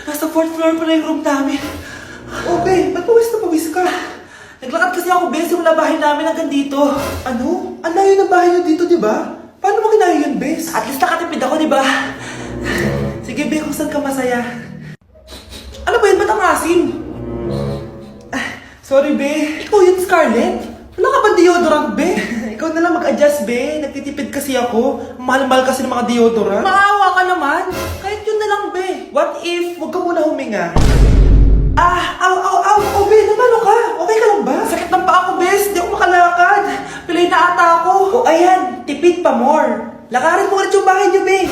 Nasa 4th floor pa na yung room namin. Oh, babe, ba't pawis na pawis ka? Naglakad kasi ako, bes, yung bahay namin hanggang dito. Ano? Ang layo ng bahay niyo dito, di ba? Paano mo kinaya yun, bes? At least nakatipid ako, di ba? Sige, be, kung saan ka masaya. Ano ba yun? Ba't ang asim? Sorry, be. Ikaw yun, Scarlett. Wala ka ba deodorant, be? Ikaw na lang mag-adjust, be. Nagtitipid kasi ako. Mahal-mahal kasi ng mga deodorant. Maawa ka naman. Kahit yun na lang, be. What if, huwag ka muna huminga? Oh, babe, namalo ka? Okay ka lang ba? Sakit ng paa ko, bes. Di ako makalakad. Pilay na ata ako. Oh, ayan, tipid pa more. Lakarin mo ulit yung bahay niyo, babe.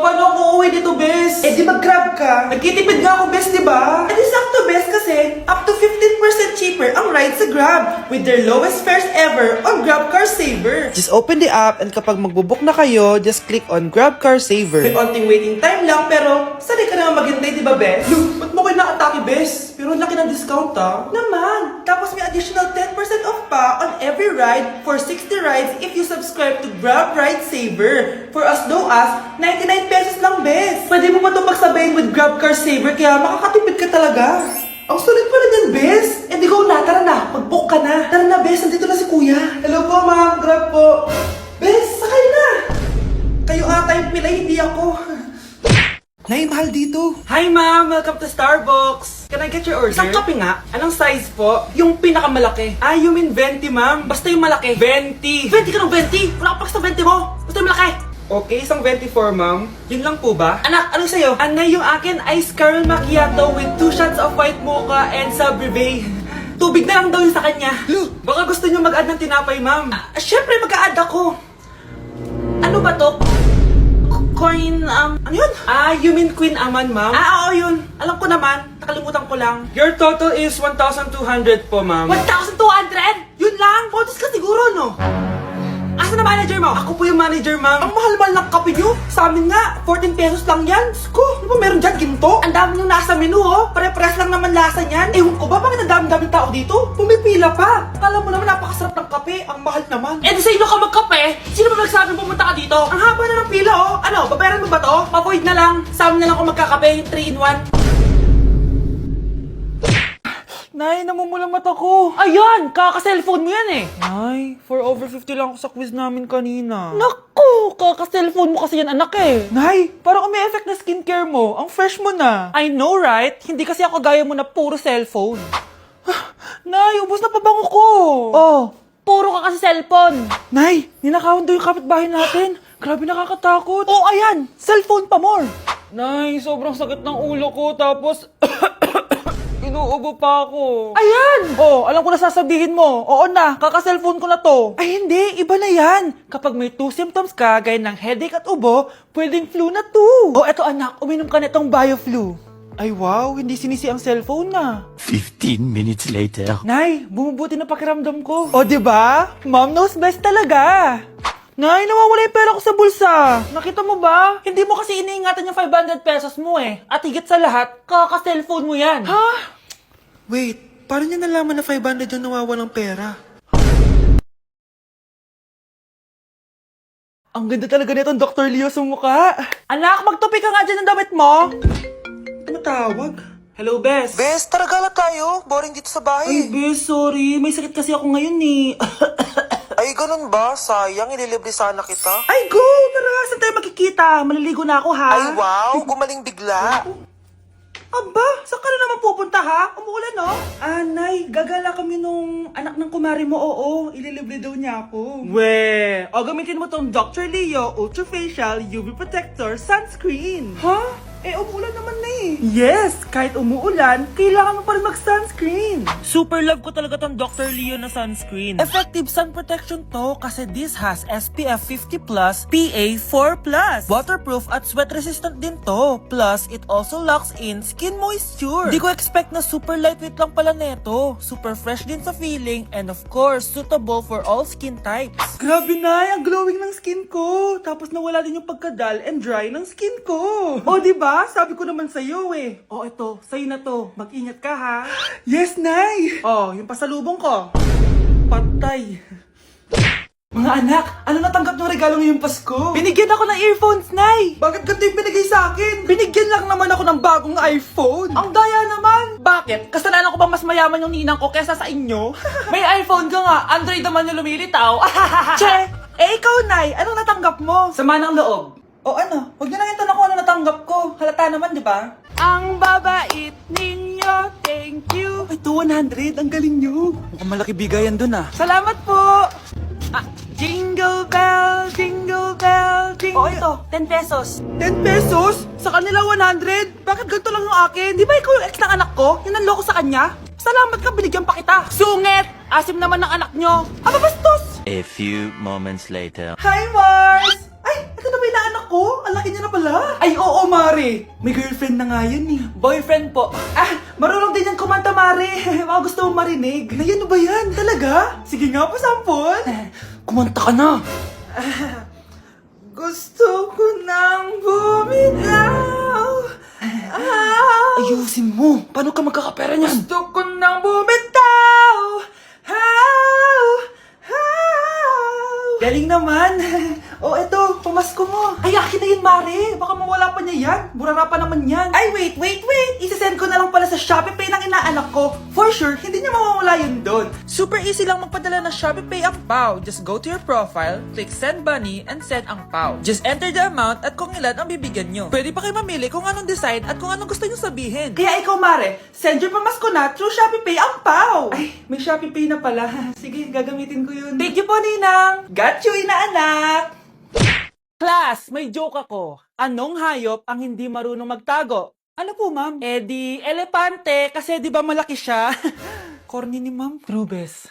Paano ako uuwi dito, bes? Eh, di mag-grab ka. Nagtitipid nga ako, bes, di ba? Eh, di sakto, bes, kasi up to 15% cheaper ang ride sa Grab with their lowest fares ever on Grab Car Saver. Just open the app and kapag magbubook na kayo, just click on Grab Car Saver. May onting waiting time lang, pero sanay ka naman maghintay, di ba, bes? Look, ba't mo kayo nakatake, bes? Pero ang laki ng discount, ah. Naman! Tapos may additional 10% off pa on every ride for 60 rides if you subscribe to Grab Ride Saver for as low as 99 pesos lang, bes. Pwede mo ba ito pagsabayin with Grab Car Saver kaya makakatipid ka talaga? Ang sulit pala niyan, bes. Eh, di go na. Tara na. Mag-book ka na. Tara na, bes. Nandito na si kuya. Hello po, ma'am. Grab po. Bes, sakay na. Kayo ata yung pilay, hindi ako. Nay, mahal dito. Hi, ma'am. Welcome to Starbucks. Can I get your order? Isang kape nga. Anong size po? Yung pinakamalaki. Ah, you mean 20, ma'am? Basta yung malaki. 20. 20 ka ng 20? Wala ka pa sa 20 mo. Basta yung malaki. Okay, isang 24, ma'am. Yun lang po ba? Anak, anong sa'yo? Anay, yung akin, ice caramel macchiato with 2 shots of white mocha and Sabrivay. Tubig na lang daw yun sa kanya. Baka gusto nyo mag-add ng tinapay, ma'am. Syempre, mag-a-add ako. Ano ba to? Coin, ano yun? Ah, you mean Queen Aman, ma'am? Ah, oo, yun. Alam ko naman. Nakalimutan ko lang. Your total is 1,200 po, ma'am. 1,200? Yun lang? Bonus ka siguro, no? Asa na manager mo? Ako po yung manager, ma'am. Ang mahal-mahal ng kape nyo. Sa amin nga, 14 pesos lang yan. Sko, di ba meron dyan ginto? Ang dami nung nasa menu, oh. Pare-pares lang naman lasa niyan. Ewan ko ba, bakit ang dami-daming tao dito? Pumipila pa. Kala mo naman napakasarap ng kape. Ang mahal naman. Eh, di sa inyo ka magkape? Sino ba nagsabi pumunta ka dito? Ang haba na ng pila, oh. Ano, babayaran mo ba to? Papoid na lang. Sa amin na lang ako magkakape, 3-in-1. Nay, namumula mata ko. Ayun, kaka-cellphone mo yan eh. Nay, for over 50 lang ako sa quiz namin kanina. Naku, kaka-cellphone mo kasi yan anak eh. Nay, parang may effect na skincare mo. Ang fresh mo na. I know, right? Hindi kasi ako gaya mo na puro cellphone. Nay, ubos na pabango ko. Oh, puro ka kasi cellphone. Nay, ninakawan daw yung kapitbahay natin. Grabe nakakatakot. Oh, ayan, cellphone pa more. Nay, sobrang sakit ng ulo ko. Tapos, inuubo pa ako. Ayan! Oh, alam ko na sasabihin mo. Oo na, kaka-cellphone ko na to. Ay hindi, iba na yan. Kapag may 2 symptoms ka, gaya ng headache at ubo, pwedeng flu na 2. Oh, eto anak, uminom ka na itong BioFlu. Ay wow, hindi sinisi ang cellphone na. 15 minutes later. Nay, bumubuti na pakiramdam ko. O, diba? Mom knows best talaga. Nay, nawawala yung pera ko sa bulsa. Nakita mo ba? Hindi mo kasi iniingatan yung 500 pesos mo eh. At higit sa lahat, kaka-cellphone mo yan. Ha? Wait, paano niya nalaman na 500 yung nawawalang pera? Ang ganda talaga nitong Dr. Leo sa mukha. Anak, magtupi ka nga dyan ng damit mo. Matawag? Hello, Bes. Bes, tara gala tayo. Boring dito sa Ay, bahay. Bes, sorry. May sakit kasi ako ngayon eh. Ay, ganun ba? Sayang, ililibre sana kita. Ay, go! Tara, saan tayo makikita? Maliligo na ako, ha? Ay, wow, gumaling bigla. Aba, saan ka na naman pupunta, ha? Umuulan, no? Nay, gagala kami nung anak ng kumari mo, oo. Ililibre daw niya ako. We, o gamitin mo tong Dr. Leo Ultra Facial UV Protector Sunscreen. Ha? Eh, umuulan naman na eh. Yes, kahit umuulan, kailangan mo pa rin mag-sunscreen. Super love ko talaga tong Dr. Leo na sunscreen. Effective sun protection to kasi this has SPF 50+, PA4+. Waterproof at sweat resistant din to. Plus, it also locks in skin moisture. Di ko expect na super lightweight lang pala neto. Super fresh din sa feeling and of course, suitable for all skin types. Grabe na, ang glowing ng skin ko. Tapos nawala din yung pagka-dull and dry ng skin ko. O, diba? Sabi ko naman sa'yo eh. O, ito, sa'yo na to. Mag-ingat ka ha. Yes, Nay. Oh, yung pasalubong ko. Patay. Mga anak, ano natanggap ng regalo ngayong Pasko? Binigyan ako ng earphones, Nay! Bakit ganito yung binigay sa akin? Binigyan lang naman ako ng bagong iPhone! Ang daya naman! Bakit? Kasalanan ko ba mas mayaman yung ninang ko kesa sa inyo? May iPhone ka nga, Android naman yung lumilitaw. Che! Ikaw, Nay, anong natanggap mo? Sama ng loob. O ano, huwag niyo lang itanong kung ano natanggap ko. Halata naman, di ba? Ang babait ninyo, thank you. Ay, 200, ang galing nyo. Mukhang malaki bigayan dun ah. Salamat po! Jingle bell, jingle bell, jingle... Oh, ito, 10 pesos. 10 pesos? Sa kanila 100? Bakit ganito lang yung akin? Di ba ikaw yung ex ng anak ko? Yung nanloko sa kanya? Salamat ka, binigyan pa kita. Sungit! Asim naman ng anak nyo. Aba, bastos! A few moments later. Hi, Mars! Ay, ito na ba yung anak ko? Ang laki niya na pala. Ay, oo, Mare. May girlfriend na nga yan eh. Boyfriend po. Marunong din yan kumanta, Mare. Mga gusto mong marinig. Na yan ba yan? Talaga? Sige nga, pasampon. Kumanta ka na. Gusto ko nang bumitaw. Ayusin mo. Paano ka magkakapera niyan? Gusto ko nang bumitaw. Galing naman. O, eto, pamasko mo. Ay, akin na yun, Mare. Baka mawala pa niya yan. Burara pa naman yan. Ay, wait. Isasend ko na lang pala sa Shopee Pay ng inaanak ko. For sure, hindi niya mawawala yun doon. Super easy lang magpadala ng Shopee Pay ang PAW. Just go to your profile, click Send Money, and send ang PAW. Just enter the amount at kung ilan ang bibigyan nyo. Pwede pa kayo mamili kung anong design at kung anong gusto nyo sabihin. Kaya ikaw, Mare, send your pamasko na through Shopee Pay ang PAW. Ay, may Shopee Pay na pala. Sige, gagamitin ko yun. Thank you po, Ninang. Got you, inaanak. Class, may joke ako. Anong hayop ang hindi marunong magtago? Ano po, ma'am? Eh di, elepante, kasi di ba malaki siya? Corny ni ma'am. Rubes.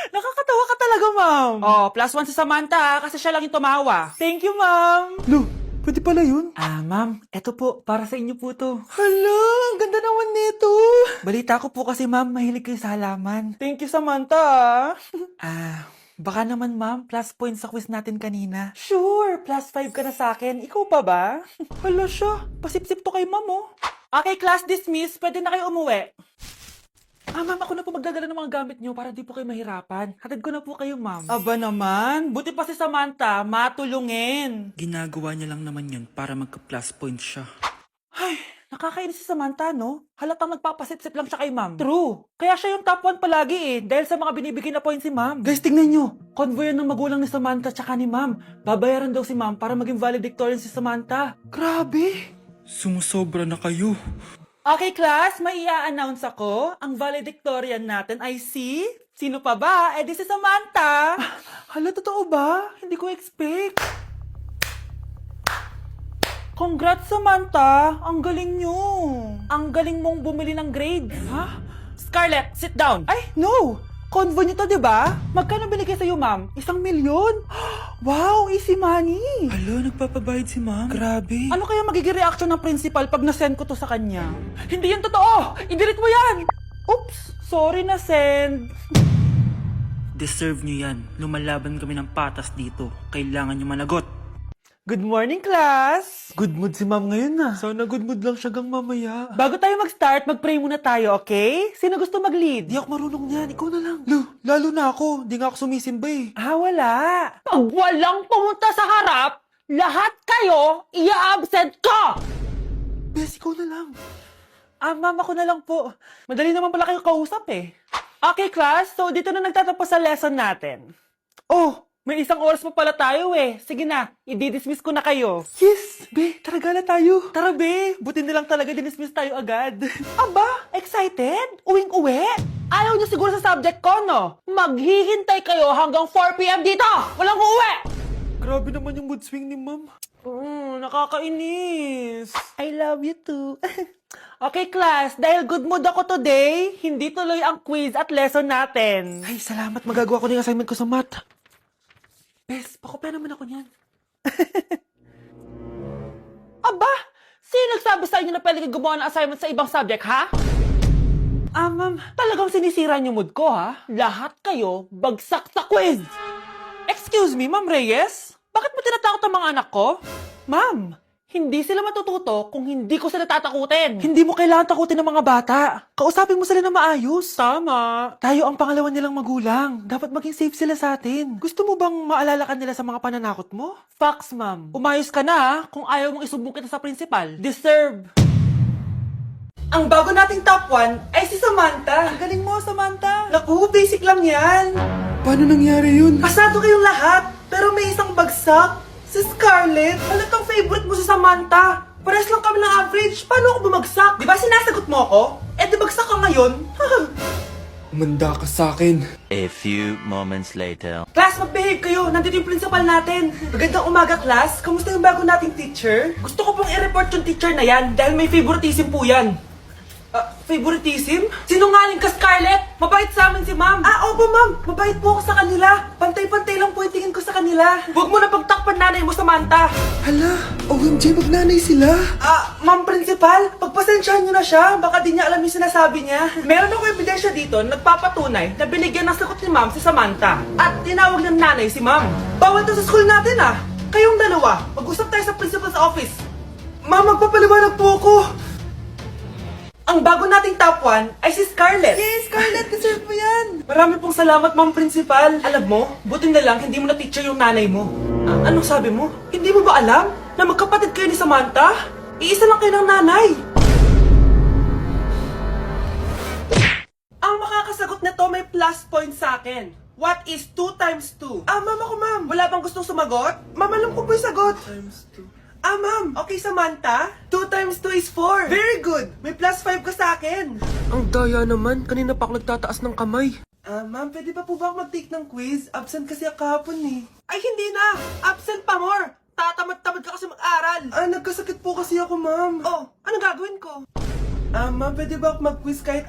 Nakakatawa ka talaga, ma'am. Oh, +1 sa Samantha, kasi siya lang yung tumawa. Thank you, ma'am. Lu, pwede pala yun? Ma'am, eto po, para sa inyo po to. Hala, ang ganda naman nito. Balita ko po kasi, ma'am, mahilig kayo sa halaman. Thank you, Samantha. Baka naman, ma'am, plus points sa quiz natin kanina. Sure, +5 ka na sa akin. Ikaw pa ba? Hala siya, pasip-sip to kay ma'am, oh. Okay, class dismiss. Pwede na kayo umuwi. Ma'am, ako na po magdadala ng mga gamit nyo para di po kayo mahirapan. Hatid ko na po kayo, ma'am. Aba naman, buti pa si Samantha, matulungin. Ginagawa niya lang naman yun para magka-plus point siya. Ay, nakakainis si Samantha, no? Halatang nagpapasip-sip lang siya kay ma'am. True. Kaya siya yung top 1 palagi eh, dahil sa mga binibigay na points si ma'am. Guys, tingnan nyo. Convoy yan ng magulang ni Samantha tsaka ni ma'am. Babayaran daw si ma'am para maging valedictorian si Samantha. Grabe. Sumusobra na kayo. Okay, class, may i-announce ako. Ang valedictorian natin ay si... Sino pa ba? Eh, di si Samantha. Hala, totoo ba? Hindi ko expect. Congrats, Samantha! Ang galing nyo! Ang galing mong bumili ng grades! Ha? Scarlett, sit down! Ay, no! Convo nyo to, diba? Magkano binigay sa'yo, ma'am? 1 milyon? Wow, easy money! Alo, nagpapabayad si ma'am. Grabe. Ano kaya magiging reaction ng principal pag nasend ko to sa kanya? Hindi yan totoo! I-delete mo yan! Oops! Sorry na send. Deserve nyo yan. Lumalaban kami ng patas dito. Kailangan nyo managot. Good morning, class! Good mood si ma'am ngayon na. Sana good mood lang siya gang mamaya. Bago tayo mag-start, mag-pray muna tayo, okay? Sino gusto mag-lead? Di ako marunong yan. Ikaw na lang. Lalo na ako. Di nga ako sumisimba eh. Wala. Pag walang pumunta sa harap, lahat kayo i-absent ko! Bes, ikaw na lang. Ma'am, ako na lang po. Madali naman pala kayo kausap eh. Okay, class. So, dito na nagtatapos sa lesson natin. Oh, may 1 oras pa pala tayo eh. Sige na, i-dismiss ko na kayo. Yes! Be, tara gala tayo. Tara be, buti nilang talaga dinismiss tayo agad. Aba, excited? Uwing-uwi? Ayaw niyo siguro sa subject ko, no? Maghihintay kayo hanggang 4 p.m. dito! Walang uuwi! Grabe naman yung mood swing ni ma'am. Nakakainis. I love you too. Okay, class, dahil good mood ako today, hindi tuloy ang quiz at lesson natin. Ay, salamat. Magagawa ko na yung assignment ko sa math. Bes, pakopya naman ako niyan. Aba, sino nagsabi sa inyo na pwede kayo gumawa ng assignment sa ibang subject, ha? Ma'am, talagang sinisira niyo mood ko, ha? Lahat kayo bagsak sa quiz! Excuse me, Ma'am Reyes? Bakit mo tinatakot ang mga anak ko? Ma'am, Hindi sila matututo kung hindi ko sila tatakutin. Hindi mo kailangan takutin ng mga bata. Kausapin mo sila na maayos. Tama. Tayo ang pangalawa nilang magulang. Dapat maging safe sila sa atin. Gusto mo bang maalala ka nila sa mga pananakot mo? Facts, ma'am. Umayos ka na ha, kung ayaw mong isumbong kita sa principal. Deserve. Ang bago nating top 1 ay si Samantha. Ang galing mo, Samantha. Naku, basic lang yan. Paano nangyari yun? Pasado kayong lahat, pero may isang bagsak. Si Scarlett, halatang favorite mo si Samantha. Pares lang kami ng average. Paano ako bumagsak? Di ba sinasagot mo ako? Eh di bagsak ka ngayon? Umanda ka sa akin. A few moments later. Class, mag-behave kayo. Nandito yung principal natin. Magandang umaga, class. Kamusta yung bago nating teacher? Gusto ko pong i-report yung teacher na yan dahil may favoritism po yan. Favoritism? Sinungaling ka, Scarlett! Mabait sa amin si ma'am! Opo ma'am! Mabait po ako sa kanila! Pantay-pantay lang po yung tingin ko sa kanila! Huwag mo na pagtakpan nanay mo, Samantha! Hala, OMG, magnanay sila. Ma'am principal, pagpasensyahan niyo na siya. Baka di niya alam yung sinasabi niya. Meron ako ebidensya dito na nagpapatunay na binigyan ng sagot ni ma'am si Samantha. At tinawag ng nanay si ma'am. Bawal to sa school natin Kayong dalawa, mag-usap tayo sa principal's office. Ma'am, magpapaliwanag po ako. Ang bago nating top 1 ay si Scarlett. Yes, Scarlett, deserve mo yan. Marami pong salamat, ma'am principal. Alam mo, buti na lang hindi mo na teacher yung nanay mo. Anong sabi mo? Hindi mo ba alam na magkapatid kayo ni Samantha? Iisa lang kayo ng nanay. Ang makakasagot na to may plus point sa akin. What is 2 times 2? Ma'am ako, ma'am. Wala bang gustong sumagot? Ma'am, alam ko po yung sagot. 2 times 2. Ma'am. Okay, Samantha. 2 times 2 is 4. Very good. May plus 5 ka sa akin. Ang daya naman, kanina pa ako nagtataas ng kamay. Ma'am, pwede pa po ba ako mag-take ng quiz? Absent kasi ako kahapon Ay, hindi na! Absent pa more! Tatamad-tamad ka kasi mag-aral! Nagkasakit po kasi ako, ma'am. Oh, anong gagawin ko? Ma'am, pwede ba ako mag-quiz kahit